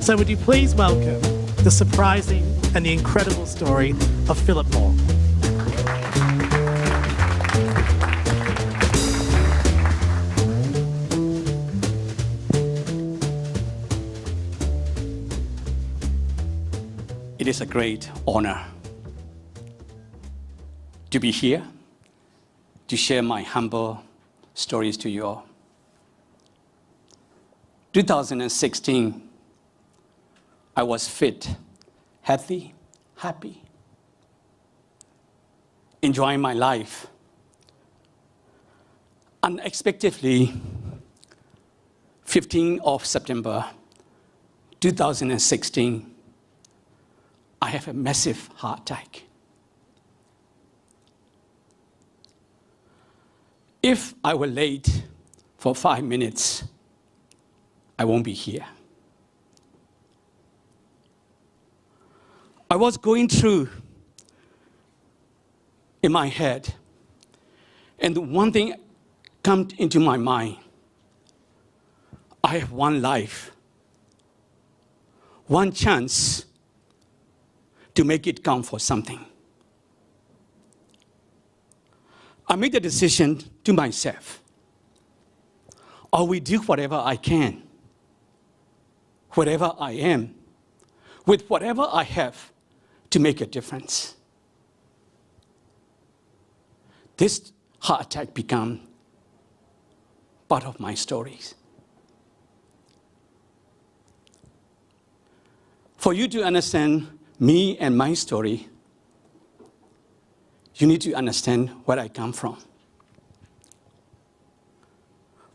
So would you please welcome the surprising and the incredible story of Philip Moore. It is a great honor to be here, to share my humble stories to you all. 2016, I was fit, healthy, happy, enjoying my life. Unexpectedly, 15th of September, 2016, I have a massive heart attack. If I were late for 5 minutes, I won't be here. I was going through in my head, and one thing came into my mind. I have one life, one chance to make it count for something. I made the decision to myself, I will do whatever I can, wherever I am, with whatever I have, to make a difference. This heart attack became part of my stories. For you to understand me and my story, you need to understand where I come from.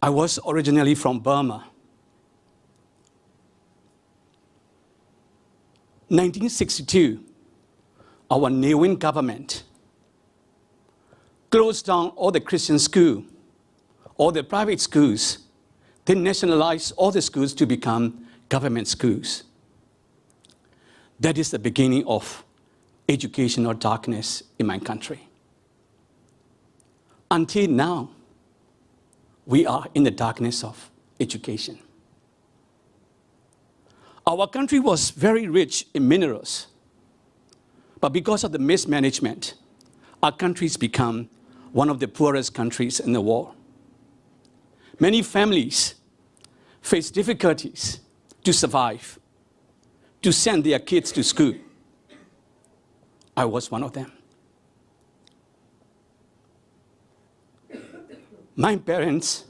I was originally from Burma. 1962, our Nguyen government closed down all the Christian schools, all the private schools. They nationalized all the schools to become government schools. That is the beginning of educational darkness in my country. Until now, we are in the darkness of education. Our country was very rich in minerals, but because of the mismanagement, our country's become one of the poorest countries in the world. Many families face difficulties to survive, to send their kids to school. I was one of them. My parents,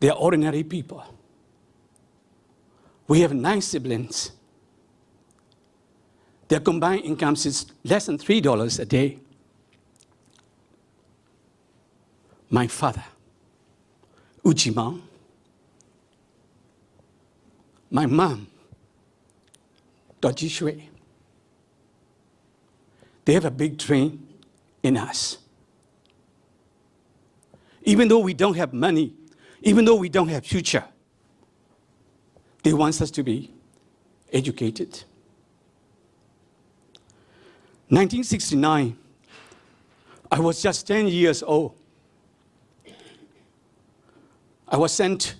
they are ordinary people. We have 9 siblings. Their combined income is less than $3 a day. My father, Ujima, my mom, Doji Shui. They have a big dream in us. Even though we don't have money, even though we don't have future, they want us to be educated. 1969, I was just 10 years old. I was sent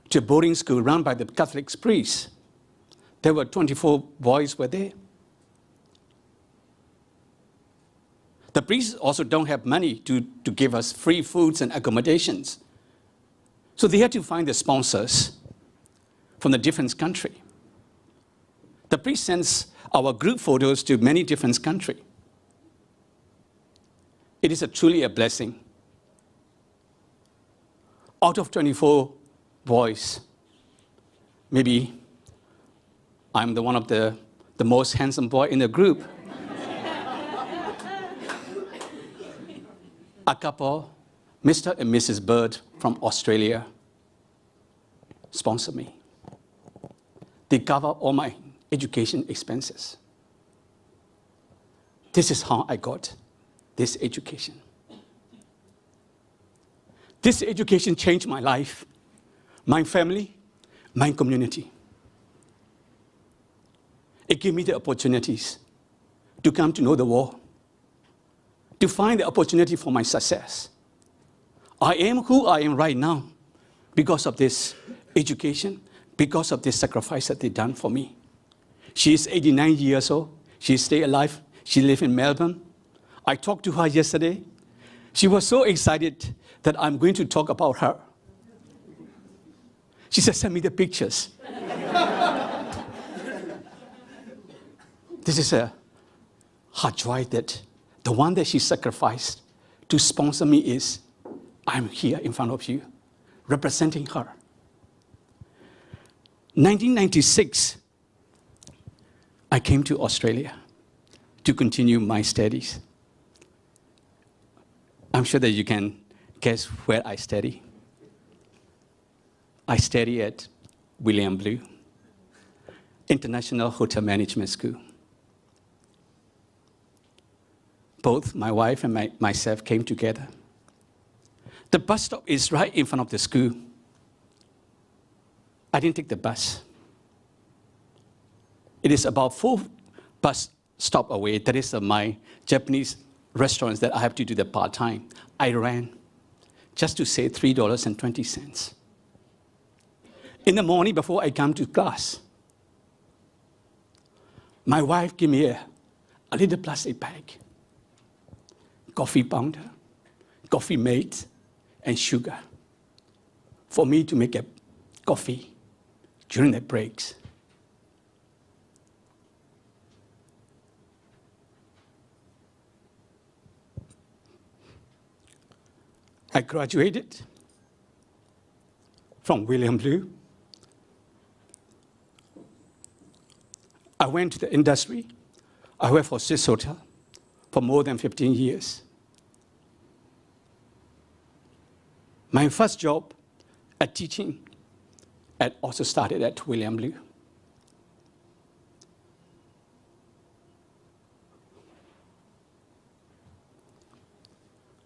to a boarding school run by the Catholic priests. There were 24 boys were there. The priests also don't have money to give us free foods and accommodations. So they had to find the sponsors from the different country. The priest sends our group photos to many different countries. It is truly a blessing. Out of 24 boys, maybe I'm the one of the most handsome boy in the group. A couple, Mr. and Mrs. Bird from Australia, sponsor me. They cover all my education expenses. This is how I got this education. This education changed my life, my family, my community. It gave me the opportunities to come to know the world, to find the opportunity for my success. I am who I am right now because of this education, because of this sacrifice that they've done for me. She is 89 years old. She stayed alive. She lives in Melbourne. I talked to her yesterday. She was so excited that I'm going to talk about her. She said, send me the pictures. This is her joy that the one that she sacrificed to sponsor me is, I'm here in front of you, representing her. 1996, I came to Australia to continue my studies. I'm sure that you can guess where I study. I study at William Blue, International Hotel Management School. Both my wife and myself came together. The bus stop is right in front of the school. I didn't take the bus. It is about 4 bus stops away. That is my Japanese restaurants that I have to do the part-time. I ran just to save $3.20. In the morning before I come to class, my wife gave me a little plastic bag, coffee pounder, coffee mate, and sugar for me to make a coffee during the breaks. I graduated from William Blue. I went to the industry. I worked for Swiss Hotel for more than 15 years. My first job at teaching also started at William Blue.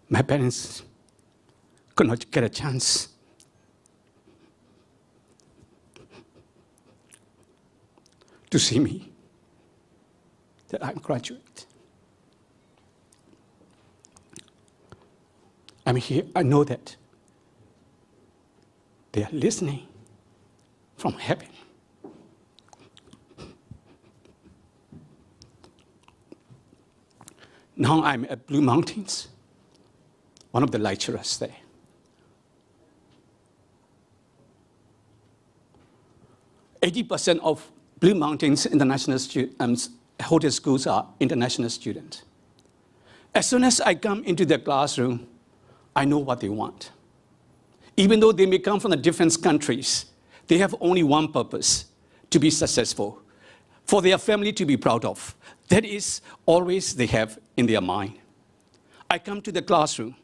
My parents could not get a chance to see me, that I'm graduate. I'm here, I know that they are listening from heaven. Now I'm at Blue Mountains, one of the lecturers there. %80 of Blue Mountains International Hotel Schools are international students. As soon as I come into the classroom, I know what they want. Even though they may come from the different countries, they have only one purpose: to be successful, for their family to be proud of. That is always they have in their mind. I come to the classroom.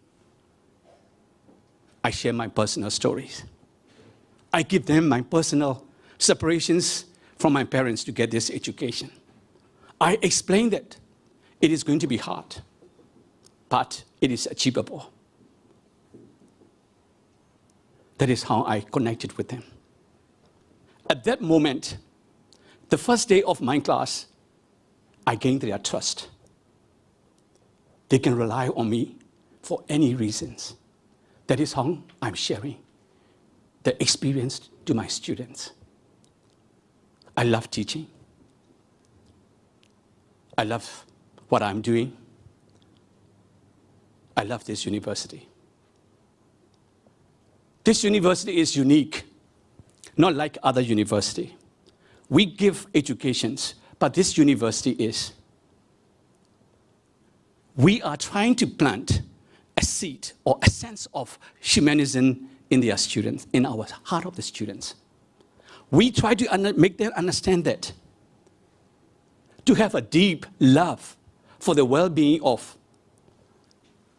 I share my personal stories. I give them my personal separations from my parents to get this education. I explain that it is going to be hard, but it is achievable. That is how I connected with them. At that moment, the first day of my class, I gained their trust. They can rely on me for any reasons. That is how I'm sharing the experience to my students. I love teaching. I love what I'm doing. I love this university. This university is unique, not like other universities. We give educations, but this university is. We are trying to plant a seed or a sense of humanism in their students, in our heart of the students. We try to make them understand that, to have a deep love for the well-being of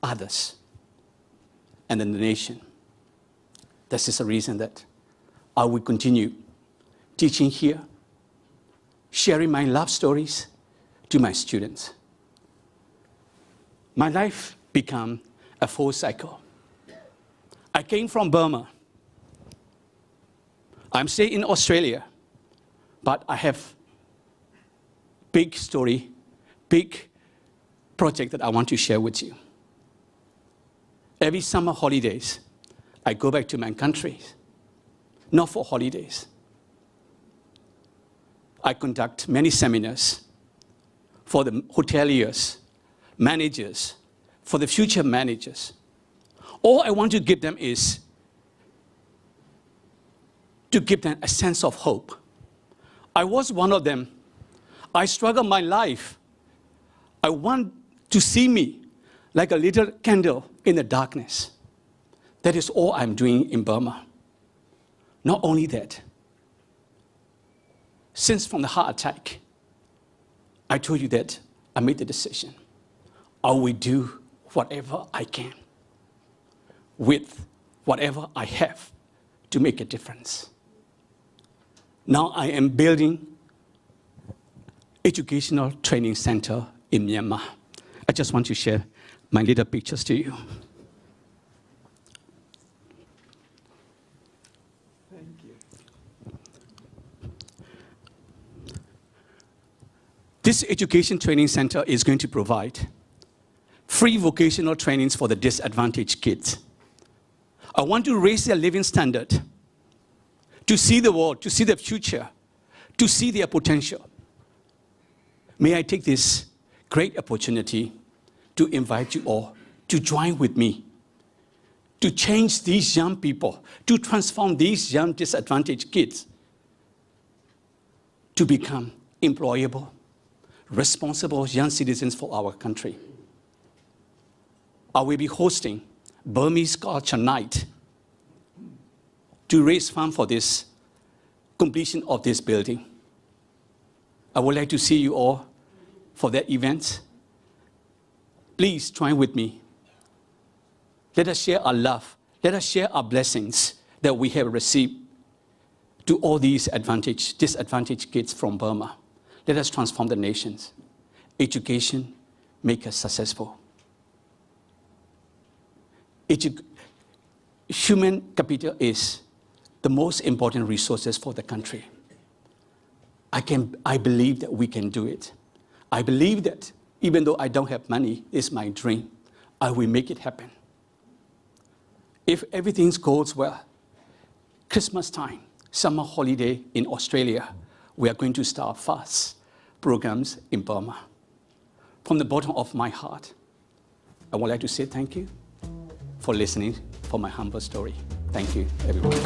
others and the nation. This is the reason that I will continue teaching here, sharing my love stories to my students. My life became a full cycle. I came from Burma. I'm staying in Australia, but I have big story, big project that I want to share with you. Every summer holidays, I go back to my country, not for holidays, I conduct many seminars for the hoteliers, managers, for the future managers. All I want to give them is to give them a sense of hope. I was one of them. I struggled my life. I want to see me like a little candle in the darkness. That is all I'm doing in Burma. Not only that, since from the heart attack, I told you that I made the decision. I will do whatever I can with whatever I have to make a difference. Now I am building educational training center in Myanmar. I just want to share my little pictures to you. Thank you. This education training center is going to provide free vocational trainings for the disadvantaged kids. I want to raise their living standard, to see the world, to see the future, to see their potential. May I take this great opportunity to invite you all to join with me, to change these young people, to transform these young disadvantaged kids to become employable, responsible young citizens for our country. I will be hosting Burmese Culture Night to raise funds for this completion of this building. I would like to see you all for that event. Please join with me. Let us share our love. Let us share our blessings that we have received to all these disadvantaged kids from Burma. Let us transform the nations. Education make us successful. Human capital is the most important resources for the country. I believe that we can do it. I believe that even though I don't have money, it's my dream. I will make it happen. If everything goes well, Christmas time, summer holiday in Australia, we are going to start fast programs in Burma. From the bottom of my heart, I would like to say thank you for listening for my humble story. Thank you, everyone.